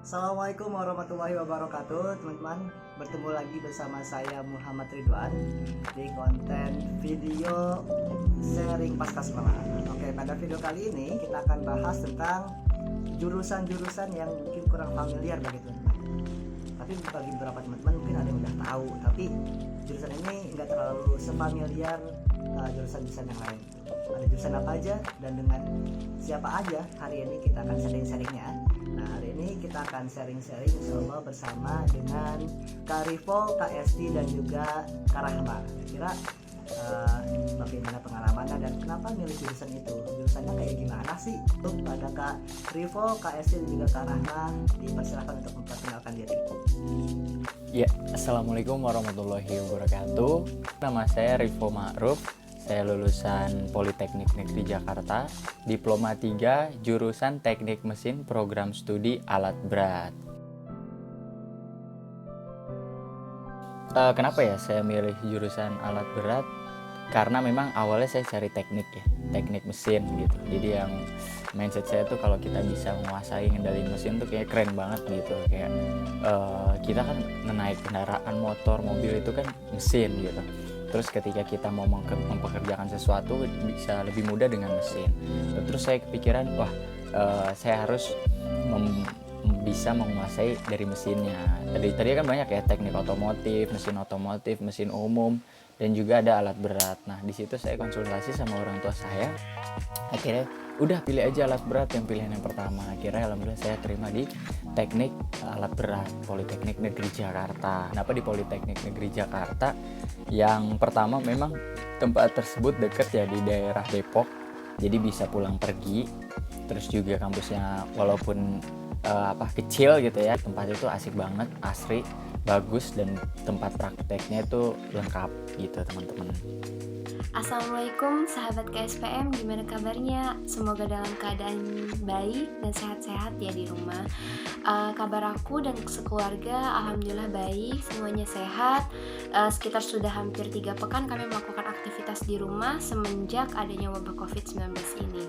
Assalamualaikum warahmatullahi wabarakatuh, teman-teman. Bertemu lagi bersama saya Muhammad Ridwan di konten video sharing pasca sekolah. Oke, pada video kali ini kita akan bahas tentang jurusan-jurusan yang mungkin kurang familiar bagi teman-teman. Tapi bagi beberapa teman-teman mungkin ada yang udah tahu, tapi jurusan ini nggak terlalu sefamiliar jurusan-jurusan yang lain. Ada jurusan apa aja dan dengan siapa aja hari ini kita akan sharing-sharingnya. Nah, hari ini kita akan sharing-sharing insyaallah bersama dengan Kak Rivo, Kak Esti dan juga Kak Rahma. Kira bagaimana pengalamannya dan kenapa milih jurusan itu? Jurusannya kayak gimana sih? Untuk pada Kak Rivo, Kak Esti dan juga Kak Rahma dipersilakan untuk memperkenalkan diri. Ya, Assalamualaikum warahmatullahi wabarakatuh. Nama saya Rivo Ma'ruf. Saya lulusan Politeknik Negeri Jakarta, Diploma 3, jurusan Teknik Mesin Program Studi Alat Berat. Kenapa ya saya milih jurusan alat berat? Karena memang awalnya saya cari teknik teknik mesin gitu. Jadi yang mindset saya tuh kalau kita bisa menguasai ngendalin mesin tuh kayak keren banget gitu. Kayak kita kan menaik kendaraan motor, mobil itu kan mesin gitu. Terus ketika kita mau mempekerjakan sesuatu bisa lebih mudah dengan mesin. Terus saya kepikiran, saya harus bisa menguasai dari mesinnya. Tadi kan banyak ya, teknik otomotif, mesin umum, dan juga ada alat berat. Nah, di situ saya konsultasi sama orang tua saya. Akhirnya udah pilih aja alat berat yang pilihan yang pertama. Akhirnya alhamdulillah saya terima di teknik alat berat Politeknik Negeri Jakarta. Kenapa di Politeknik Negeri Jakarta? Yang pertama memang tempat tersebut dekat ya di daerah Depok, jadi bisa pulang pergi. Terus juga kampusnya walaupun kecil gitu ya, tempat itu asik banget, asri, bagus, dan tempat prakteknya itu lengkap gitu teman-teman. Assalamualaikum sahabat KSPM, gimana kabarnya? Semoga dalam keadaan baik dan sehat-sehat ya di rumah. Kabar aku dan sekeluarga alhamdulillah baik, semuanya sehat. Sekitar sudah hampir 3 pekan kami melakukan aktivitas di rumah semenjak adanya wabah COVID-19 ini.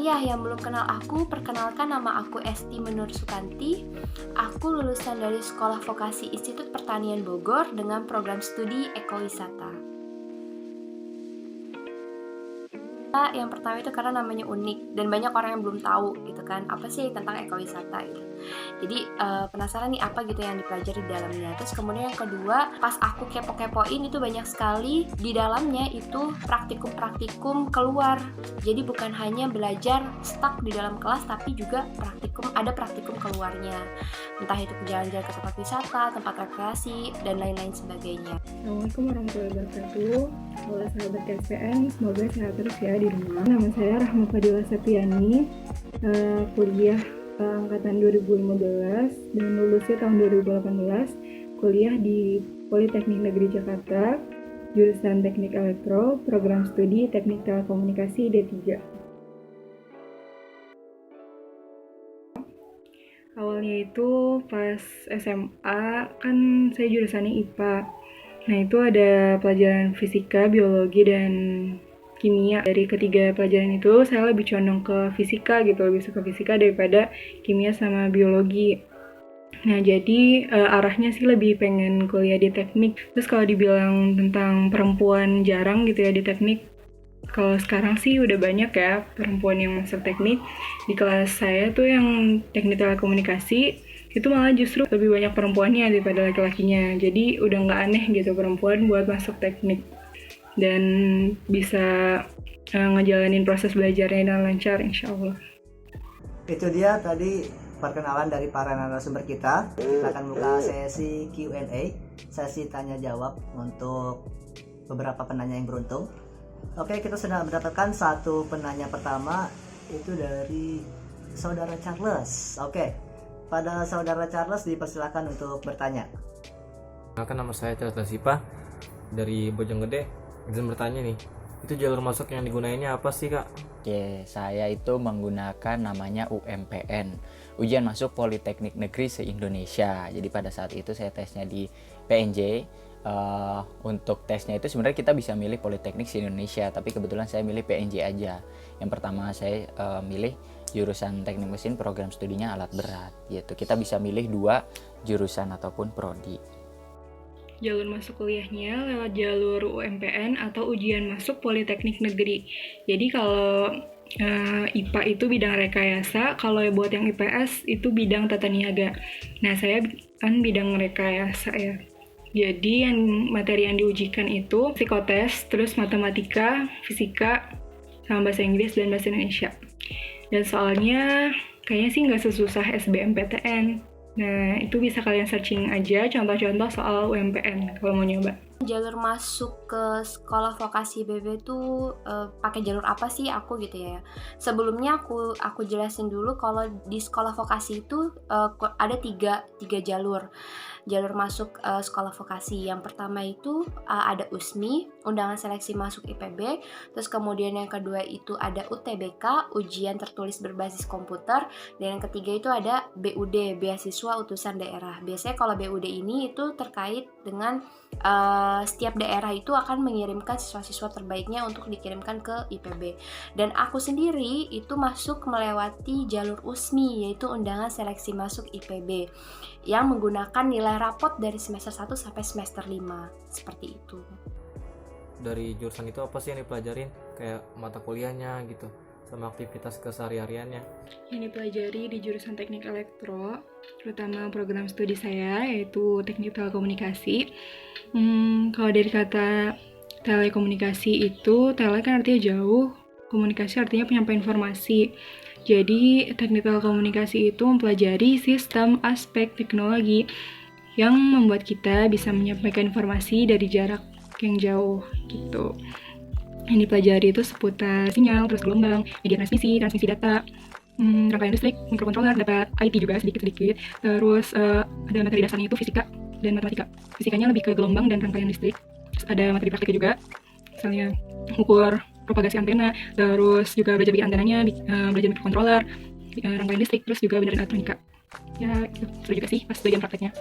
Yang belum kenal aku, perkenalkan, nama aku Esti Menur Sukanti. Aku lulusan dari Sekolah Vokasi Institut Pertanian Bogor dengan program studi Ekowisata. Yang pertama itu karena namanya unik dan banyak orang yang belum tahu gitu kan, apa sih tentang ekowisata gitu. Jadi penasaran nih apa gitu yang dipelajari di dalamnya. Terus kemudian yang kedua, pas aku kepo-kepoin itu banyak sekali di dalamnya itu praktikum-praktikum keluar. Jadi bukan hanya belajar stuck di dalam kelas, tapi juga ada praktikum keluarnya. Entah itu jalan-jalan ke tempat wisata, tempat rekreasi, dan lain-lain sebagainya. Assalamualaikum warahmatullahi wabarakatuh. Halo sahabat KSPM, semoga sehat terus ya di rumah. Nama saya Rahma Fadila Septiani, kuliah angkatan 2015 dan lulusnya tahun 2018. Kuliah di Politeknik Negeri Jakarta, jurusan Teknik Elektro, program studi Teknik Telekomunikasi D3. Awalnya itu pas SMA kan saya jurusannya IPA. Nah, itu ada pelajaran fisika, biologi, dan kimia. Dari ketiga pelajaran itu saya lebih condong ke fisika gitu, lebih suka fisika daripada kimia sama biologi. Nah, jadi arahnya sih lebih pengen kuliah di teknik. Terus kalau dibilang tentang perempuan jarang gitu ya di teknik, kalau sekarang sih udah banyak ya perempuan yang masuk teknik. Di kelas saya tuh yang teknik telekomunikasi, itu malah justru lebih banyak perempuannya daripada laki-lakinya. Jadi udah nggak aneh gitu perempuan buat masuk teknik dan bisa ngejalanin proses belajarnya dengan lancar insya Allah. Itu dia tadi perkenalan dari para narasumber kita. Kita akan buka sesi Q&A, sesi tanya jawab untuk beberapa penanya yang beruntung. Oke, kita sudah mendapatkan satu penanya pertama, itu dari saudara Charles. Oke, pada saudara Charles dipersilakan untuk bertanya. Nama saya Charles Lasipa dari Bojonggede. Izin bertanya nih, itu jalur masuk yang digunainnya apa sih Kak? Oke, saya itu menggunakan namanya UMPN, Ujian Masuk Politeknik Negeri se-Indonesia. Jadi pada saat itu saya tesnya di PNJ. Untuk tesnya itu sebenarnya kita bisa milih Politeknik se-Indonesia, tapi kebetulan saya milih PNJ aja. Yang pertama saya milih jurusan teknik mesin program studinya alat berat gitu. Kita bisa milih 2 jurusan ataupun prodi. Jalur masuk kuliahnya lewat jalur UMPN atau ujian masuk Politeknik Negeri. Jadi kalau IPA itu bidang rekayasa, kalau buat yang IPS itu bidang tata niaga. Nah, saya kan bidang rekayasa ya. Jadi materi yang diujikan itu psikotes, terus matematika, fisika, sama bahasa Inggris dan bahasa Indonesia. Dan soalnya kayaknya sih nggak sesusah SBMPTN. Nah, itu bisa kalian searching aja contoh-contoh soal UMPN kalau mau nyoba. Jalur masuk ke sekolah vokasi BB tuh pakai jalur apa sih aku gitu ya. Sebelumnya aku jelasin dulu kalau di sekolah vokasi itu ada tiga jalur. Jalur masuk sekolah vokasi. Yang pertama itu ada USMI, undangan seleksi masuk IPB. Terus kemudian yang kedua itu ada UTBK, ujian tertulis berbasis komputer. Dan yang ketiga itu ada BUD, beasiswa utusan daerah. Biasanya kalau BUD ini itu terkait dengan setiap daerah itu akan mengirimkan siswa-siswa terbaiknya untuk dikirimkan ke IPB. Dan aku sendiri itu masuk melewati jalur USMI, yaitu undangan seleksi masuk IPB, yang menggunakan nilai rapot dari semester 1 sampai semester 5, seperti itu. Dari jurusan itu apa sih yang dipelajarin? Kayak mata kuliahnya gitu, sama aktivitas kesehari-hariannya. Yang dipelajari di jurusan teknik elektro, terutama program studi saya yaitu teknik telekomunikasi. Kalau dari kata telekomunikasi itu, tele kan artinya jauh, komunikasi artinya penyampaian informasi. Jadi teknik telekomunikasi itu mempelajari sistem aspek teknologi yang membuat kita bisa menyampaikan informasi dari jarak yang jauh gitu. Yang dipelajari itu seputar sinyal, terus gelombang, media transmisi data, rangkaian listrik, mikrokontroler, dapat IT juga sedikit-sedikit. Terus ada materi dasarnya itu fisika dan matematika. Fisikanya lebih ke gelombang dan rangkaian listrik. Terus ada materi praktiknya juga, misalnya ukur propagasi antena, terus juga belajar bikin antenanya, belajar mikrokontroler, rangkaian listrik, terus juga belajar elektronika. Ya, itu seru juga sih pas bagian prakteknya.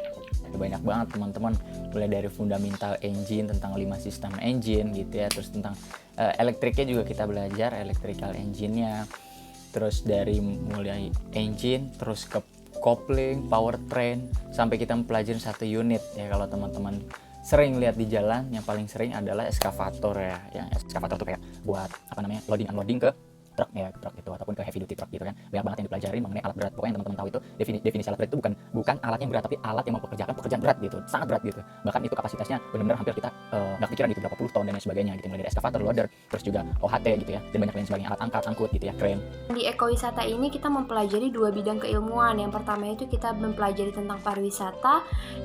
Banyak banget teman-teman, mulai dari fundamental engine, tentang 5 sistem engine gitu ya, terus tentang elektriknya juga kita belajar, electrical engine-nya, terus dari mulai engine, terus ke coupling, powertrain, sampai kita mempelajari 1 unit ya. Kalau teman-teman sering lihat di jalan, yang paling sering adalah eskavator ya. Yang eskavator tuh kayak buat loading unloading ke truk ya, truk itu ataupun ke heavy duty truck gitu kan. Banyak banget yang dipelajari mengenai alat berat. Pokoknya teman-teman tahu itu definisi alat berat itu bukan alat yang berat, tapi alat yang mempekerjakan pekerjaan berat gitu, sangat berat gitu. Bahkan itu kapasitasnya benar-benar hampir kita nggak pikiran gitu, berapa puluh ton dan lain sebagainya gitu, mulai dari eskavator, loader, terus juga OHT gitu ya, dan banyak lain sebagainya, alat angkat, angkut gitu ya, crane. Di ekowisata ini kita mempelajari 2 bidang keilmuan. Yang pertama itu kita mempelajari tentang pariwisata,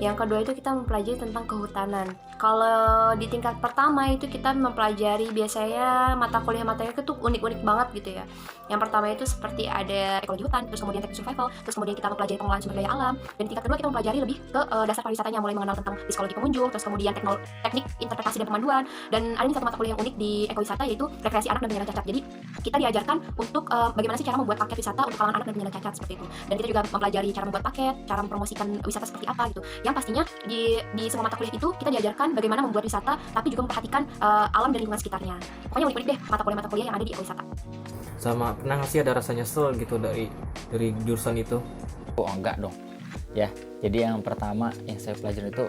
yang kedua itu kita mempelajari tentang kehutanan. Kalau di tingkat pertama itu kita mempelajari biasanya mata kuliah-matanya itu unik-unik banget gitu ya. Yang pertama itu seperti ada ekologi hutan, terus kemudian teknik survival, terus kemudian kita mempelajari pengelolaan sumber daya alam, dan tingkat kedua kita mempelajari lebih ke dasar pariwisatanya, mulai mengenal tentang psikologi pengunjung, terus kemudian teknik interpretasi dan pemanduan. Dan ada nih satu mata kuliah yang unik di ekowisata, yaitu rekreasi anak dan penyandang cacat. Jadi kita diajarkan untuk bagaimana sih cara membuat paket wisata untuk kalangan anak dan penyandang cacat seperti itu. Dan kita juga mempelajari cara membuat paket, cara mempromosikan wisata seperti apa gitu. Yang pastinya di semua mata kuliah itu kita diajarkan bagaimana membuat wisata, tapi juga memperhatikan alam dan lingkungan sekitarnya. Pokoknya unik-unik deh mata kuliah yang ada di ekowisata. Sama pernah nggak sih ada rasa nyesel gitu dari jurusan itu? Oh enggak dong ya. Jadi yang pertama yang saya pelajari itu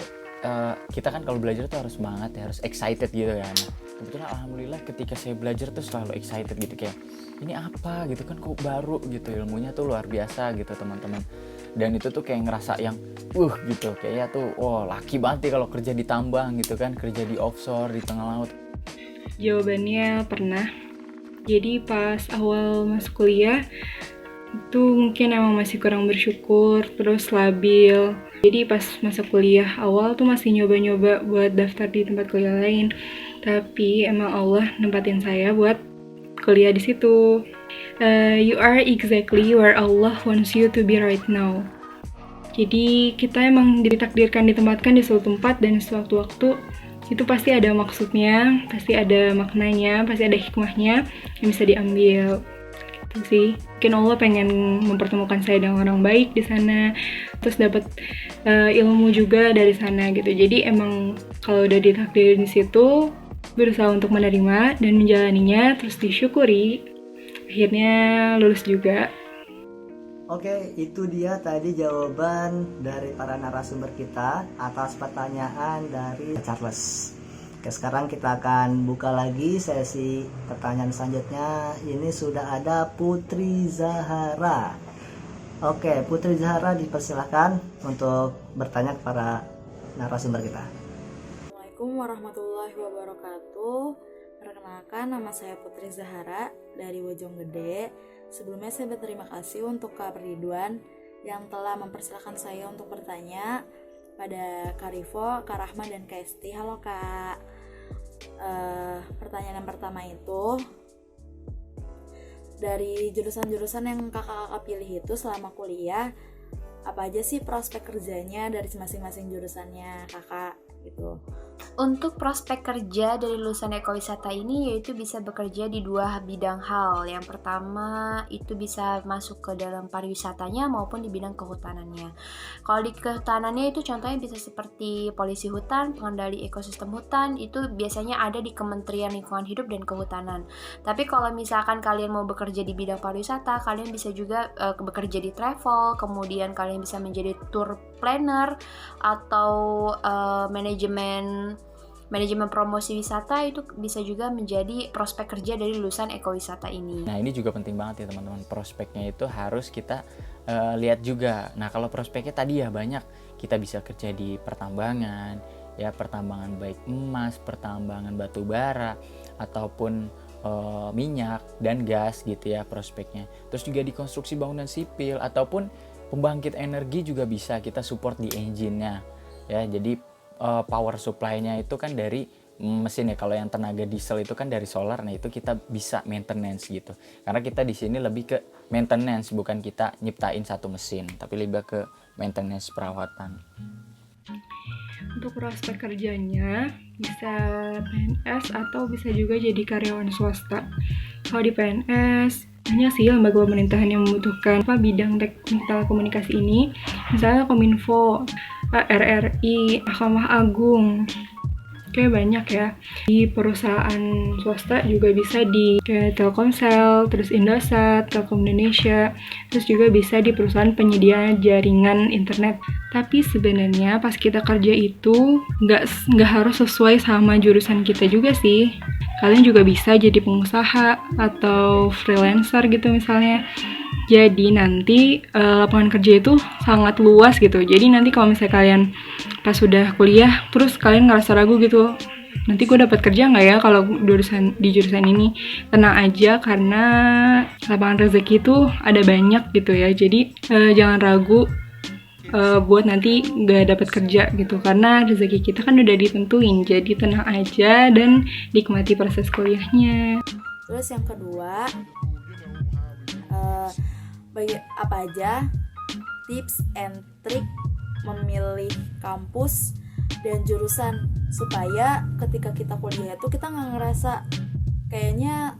kita kan kalau belajar tuh harus semangat ya, harus excited gitu kan. Kebetulan alhamdulillah ketika saya belajar tuh selalu excited gitu, kayak ini apa gitu kan, kok baru gitu, ilmunya tuh luar biasa gitu teman-teman. Dan itu tuh kayak ngerasa yang gitu, kayaknya tuh laki banget nih kalau kerja di tambang gitu kan, kerja di offshore di tengah laut. Jawabannya pernah. Jadi pas awal masuk kuliah itu mungkin emang masih kurang bersyukur, terus labil. Jadi pas masuk kuliah awal tuh masih nyoba-nyoba buat daftar di tempat kuliah lain. Tapi emang Allah nempatin saya buat kuliah di situ. You are exactly where Allah wants you to be right now. Jadi kita emang ditakdirkan ditempatkan di suatu tempat dan suatu waktu itu pasti ada maksudnya, pasti ada maknanya, pasti ada hikmahnya yang bisa diambil. Gitu sih. Mungkin Allah pengen mempertemukan saya dengan orang baik di sana, terus dapat ilmu juga dari sana gitu. Jadi emang kalau udah ditakdirin di situ, berusaha untuk menerima dan menjalaninya, terus disyukuri, akhirnya lulus juga. Oke, itu dia tadi jawaban dari para narasumber kita atas pertanyaan dari Charles. Oke, sekarang kita akan buka lagi sesi pertanyaan selanjutnya. Ini sudah ada Putri Zahara. Oke, Putri Zahara dipersilahkan untuk bertanya kepada narasumber kita. Assalamualaikum warahmatullahi wabarakatuh. Perkenalkan, nama saya Putri Zahara dari Bojonggede. Sebelumnya saya berterima kasih untuk Kak Ridwan yang telah mempersilahkan saya untuk bertanya pada Kak Rivo, Kak Rahma, dan Kak Esti. Halo Kak. Pertanyaan yang pertama itu, dari jurusan-jurusan yang kakak pilih itu selama kuliah, apa aja sih prospek kerjanya dari masing-masing jurusannya kakak gitu? Untuk prospek kerja dari lulusan ekowisata ini yaitu bisa bekerja di dua bidang hal. Yang pertama itu bisa masuk ke dalam pariwisatanya maupun di bidang kehutanannya. Kalau di kehutanannya itu contohnya bisa seperti polisi hutan, pengendali ekosistem hutan, itu biasanya ada di Kementerian Lingkungan Hidup dan Kehutanan. Tapi kalau misalkan kalian mau bekerja di bidang pariwisata, kalian bisa juga bekerja di travel, kemudian kalian bisa menjadi tour planner atau manajemen promosi wisata, itu bisa juga menjadi prospek kerja dari lulusan ekowisata ini. Nah, ini juga penting banget ya teman-teman. Prospeknya itu harus kita lihat juga. Nah, kalau prospeknya tadi ya banyak. Kita bisa kerja di pertambangan, ya pertambangan baik emas, pertambangan batu bara, ataupun minyak dan gas gitu ya prospeknya. Terus juga di konstruksi bangunan sipil ataupun pembangkit energi juga bisa kita support di engine-nya. Ya, jadi power supply-nya itu kan dari mesin ya. Kalau yang tenaga diesel itu kan dari solar. Nah, itu kita bisa maintenance gitu. Karena kita di sini lebih ke maintenance, bukan kita nyiptain satu mesin, tapi lebih ke maintenance perawatan. Untuk prospek kerjanya bisa PNS atau bisa juga jadi karyawan swasta. Kalau di PNS banyak sih lembaga pemerintahan yang membutuhkan bidang teknik telekomunikasi ini. Misalnya Kominfo, RRI, Mahkamah Agung, kayak banyak ya. Di perusahaan swasta juga bisa di kayak Telkomsel, terus Indosat, Telkom Indonesia, terus juga bisa di perusahaan penyedia jaringan internet. Tapi sebenarnya pas kita kerja itu nggak harus sesuai sama jurusan kita juga sih. Kalian juga bisa jadi pengusaha atau freelancer gitu misalnya. Jadi nanti lapangan kerja itu sangat luas gitu. Jadi nanti kalau misalnya kalian pas sudah kuliah terus kalian ngerasa ragu gitu, nanti gue dapat kerja nggak ya kalau di jurusan ini? Tenang aja, karena lapangan rezeki itu ada banyak gitu ya. Jadi jangan ragu buat nanti nggak dapat kerja gitu, karena rezeki kita kan udah ditentuin. Jadi tenang aja dan nikmati proses kuliahnya. Terus yang kedua, apa aja tips and trick memilih kampus dan jurusan supaya ketika kita kuliah itu kita nggak ngerasa kayaknya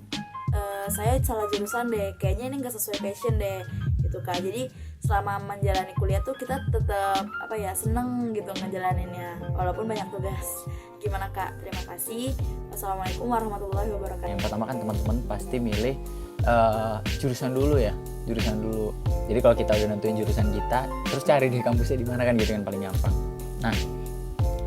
saya salah jurusan deh, kayaknya ini nggak sesuai passion deh gitu Kak. Jadi selama menjalani kuliah tuh kita tetap seneng gitu ngejalaninnya walaupun banyak tugas. Gimana Kak? Terima kasih. Wassalamualaikum warahmatullahi wabarakatuh. Yang pertama kan teman-teman pasti milih jurusan dulu ya, jurusan dulu. Jadi kalau kita udah nentuin jurusan kita, terus cari di kampusnya di mana kan gitu kan paling gampang. Nah,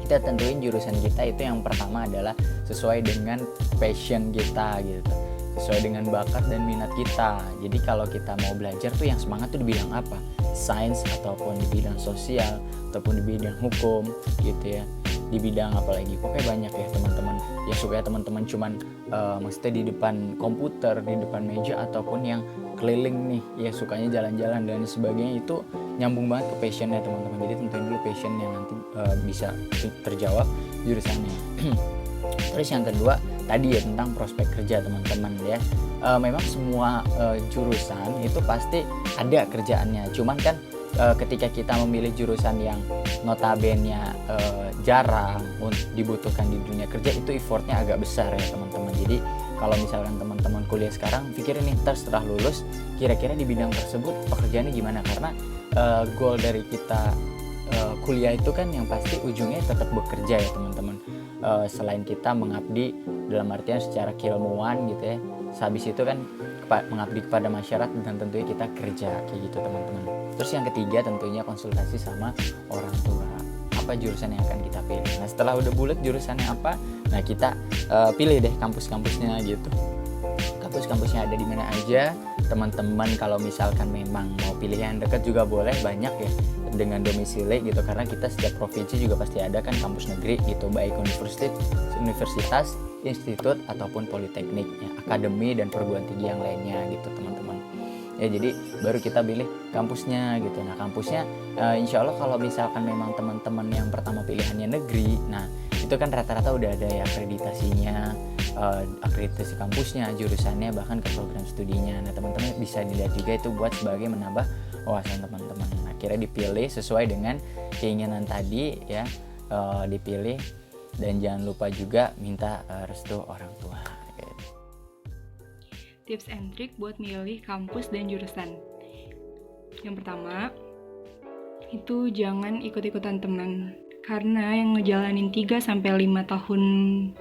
kita tentuin jurusan kita itu yang pertama adalah sesuai dengan passion kita gitu, sesuai dengan bakat dan minat kita. Jadi kalau kita mau belajar tuh yang semangat tuh di bidang apa? Sains ataupun di bidang sosial ataupun di bidang hukum gitu ya. Di bidang apa lagi? Pokoknya banyak ya teman-teman. Ya supaya teman-teman cuman maksudnya di depan komputer, di depan meja ataupun yang keliling nih, ya sukanya jalan-jalan dan sebagainya, itu nyambung banget ke passionnya teman-teman. Jadi tentuin dulu passionnya, nanti bisa terjawab jurusannya. Terus yang kedua tadi ya tentang prospek kerja teman-teman ya. Memang semua jurusan itu pasti ada kerjaannya. Cuman kan ketika kita memilih jurusan yang notabene jarang dibutuhkan di dunia kerja, itu effortnya agak besar ya teman-teman. Jadi kalau misalkan teman-teman kuliah sekarang, pikirin nih ntar setelah lulus kira-kira di bidang tersebut pekerjaannya gimana, karena goal dari kita kuliah itu kan yang pasti ujungnya tetap bekerja ya teman-teman. Selain kita mengabdi dalam artian secara keilmuan gitu ya, habis itu kan mengabdi kepada masyarakat, dan tentunya kita kerja kayak gitu teman-teman. Terus yang ketiga tentunya konsultasi sama orang tua, apa jurusan yang akan kita pilih. Nah setelah udah bulat jurusannya apa, nah kita pilih deh kampus-kampusnya gitu. Kampus-kampusnya ada di mana aja. Teman-teman kalau misalkan memang mau pilih yang dekat juga boleh, banyak ya dengan domisili gitu, karena kita setiap provinsi juga pasti ada kan kampus negeri gitu, baik universitas, institut ataupun politeknik ya, akademi dan perguruan tinggi yang lainnya gitu teman-teman ya. Jadi baru kita pilih kampusnya gitu. Nah kampusnya insya Allah kalau misalkan memang teman-teman yang pertama pilihannya negeri, nah itu kan rata-rata udah ada ya akreditasinya, akreditasi kampusnya, jurusannya, bahkan ke program studinya. Nah teman-teman bisa dilihat juga itu buat sebagai menambah wawasan teman-teman. Akhirnya dipilih sesuai dengan keinginan tadi ya, dipilih, dan jangan lupa juga minta restu orang tua. Tips and trick buat milih kampus dan jurusan. Yang pertama, itu jangan ikut-ikutan teman. Karena yang ngejalanin 3-5 tahun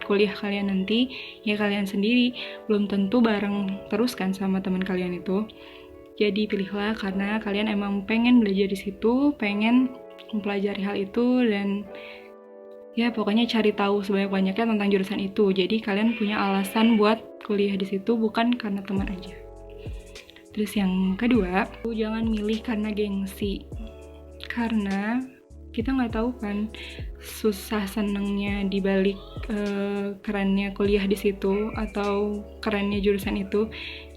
kuliah kalian nanti, ya kalian sendiri, belum tentu bareng terus kan sama teman kalian itu. Jadi pilihlah karena kalian emang pengen belajar di situ, pengen mempelajari hal itu, dan ya pokoknya cari tahu sebanyak-banyaknya tentang jurusan itu. Jadi kalian punya alasan buat kuliah di situ, bukan karena teman aja. Terus yang kedua, jangan milih karena gengsi. Karena kita nggak tahu kan susah senangnya dibalik kerennya kuliah di situ atau kerennya jurusan itu.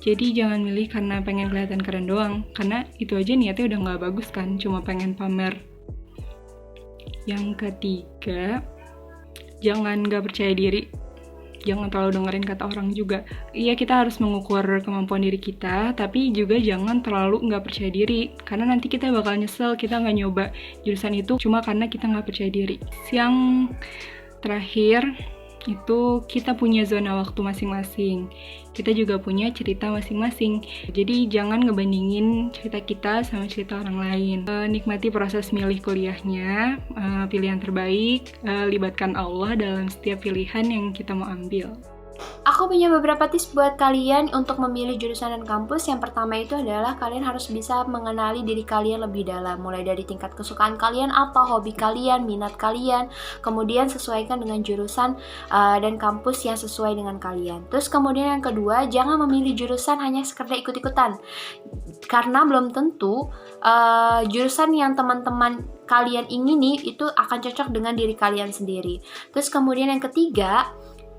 Jadi jangan milih karena pengen kelihatan keren doang, karena itu aja niatnya udah nggak bagus kan, cuma pengen pamer. Yang ketiga, jangan nggak percaya diri. Jangan terlalu dengerin kata orang juga. Iya, kita harus mengukur kemampuan diri kita, tapi juga jangan terlalu nggak percaya diri, karena nanti kita bakal nyesel kita nggak nyoba jurusan itu cuma karena kita nggak percaya diri. Yang terakhir itu kita punya zona waktu masing-masing. Kita juga punya cerita masing-masing. Jadi jangan ngebandingin cerita kita sama cerita orang lain. Nikmati proses milih kuliahnya, pilihan terbaik, libatkan Allah dalam setiap pilihan yang kita mau ambil. Aku punya beberapa tips buat kalian untuk memilih jurusan dan kampus. Yang pertama itu adalah kalian harus bisa mengenali diri kalian lebih dalam, mulai dari tingkat kesukaan kalian, apa hobi kalian, minat kalian, kemudian sesuaikan dengan jurusan dan kampus yang sesuai dengan kalian. Terus kemudian yang kedua, jangan memilih jurusan hanya sekedar ikut-ikutan, karena belum tentu jurusan yang teman-teman kalian ingini itu akan cocok dengan diri kalian sendiri. Terus kemudian yang ketiga,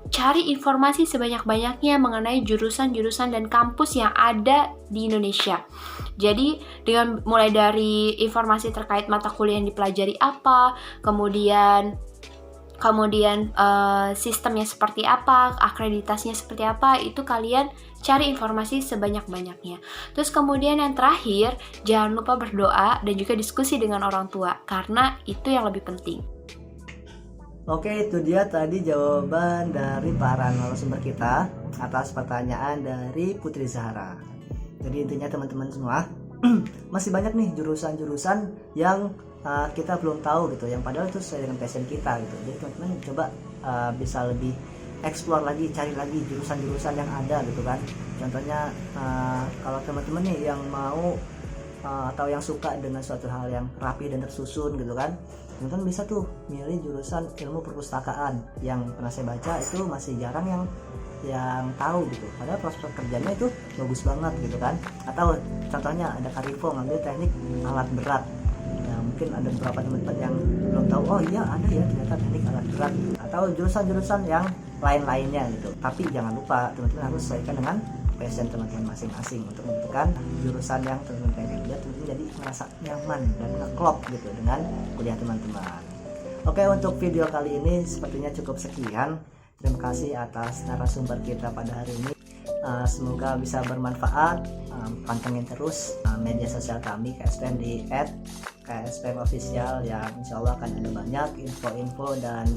cari informasi sebanyak-banyaknya mengenai jurusan-jurusan dan kampus yang ada di Indonesia. Jadi dengan mulai dari informasi terkait mata kuliah yang dipelajari apa, kemudian sistemnya seperti apa, akreditasinya seperti apa, itu kalian cari informasi sebanyak-banyaknya. Terus kemudian yang terakhir, jangan lupa berdoa dan juga diskusi dengan orang tua, karena itu yang lebih penting. Oke, itu dia tadi jawaban dari para narasumber kita atas pertanyaan dari Putri Zahra. Jadi intinya teman-teman semua, masih banyak nih jurusan-jurusan yang kita belum tahu gitu, yang padahal itu sesuai dengan passion kita gitu. Jadi teman-teman coba bisa lebih explore lagi, cari lagi jurusan-jurusan yang ada gitu kan. Contohnya kalau teman-teman nih yang mau atau yang suka dengan suatu hal yang rapi dan tersusun gitu kan, teman-teman bisa tuh milih jurusan ilmu perpustakaan. Yang pernah saya baca itu masih jarang yang tahu gitu, padahal prospek kerjanya itu bagus banget gitu kan. Atau contohnya ada Karifo ngambil teknik alat berat, ya mungkin ada beberapa teman-teman yang belum tahu, oh iya ada ya ternyata teknik alat berat gitu. Atau jurusan-jurusan yang lain-lainnya gitu. Tapi jangan lupa teman-teman harus sesuaikan dengan passion teman-teman masing-masing untuk menentukan jurusan yang teman-teman pengen, biar teman-teman jadi merasa nyaman dan ngeklop gitu dengan kuliah teman-teman. Oke, untuk video kali ini sepertinya cukup sekian. Terima kasih atas narasumber kita pada hari ini. Semoga bisa bermanfaat. Pantengin terus media sosial kami KSPM di @KSPM_official, yang insya Allah akan ada banyak info-info dan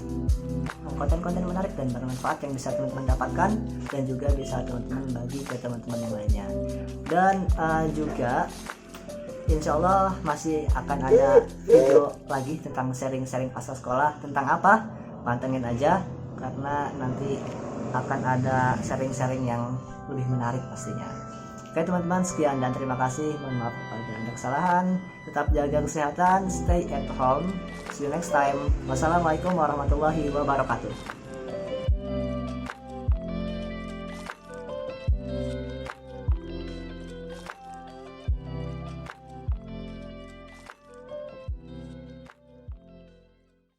konten-konten menarik dan bermanfaat yang bisa teman-teman dapatkan, dan juga bisa teman-teman bagi ke teman-teman yang lainnya. Dan juga insya Allah masih akan ada video lagi tentang sharing-sharing pasca sekolah. Tentang apa? Pantengin aja, karena nanti akan ada sharing-sharing yang lebih menarik pastinya. Oke teman-teman, sekian dan terima kasih. Mohon maaf apabila ada kesalahan. Tetap jaga kesehatan, stay at home. See you next time. Wassalamualaikum warahmatullahi wabarakatuh.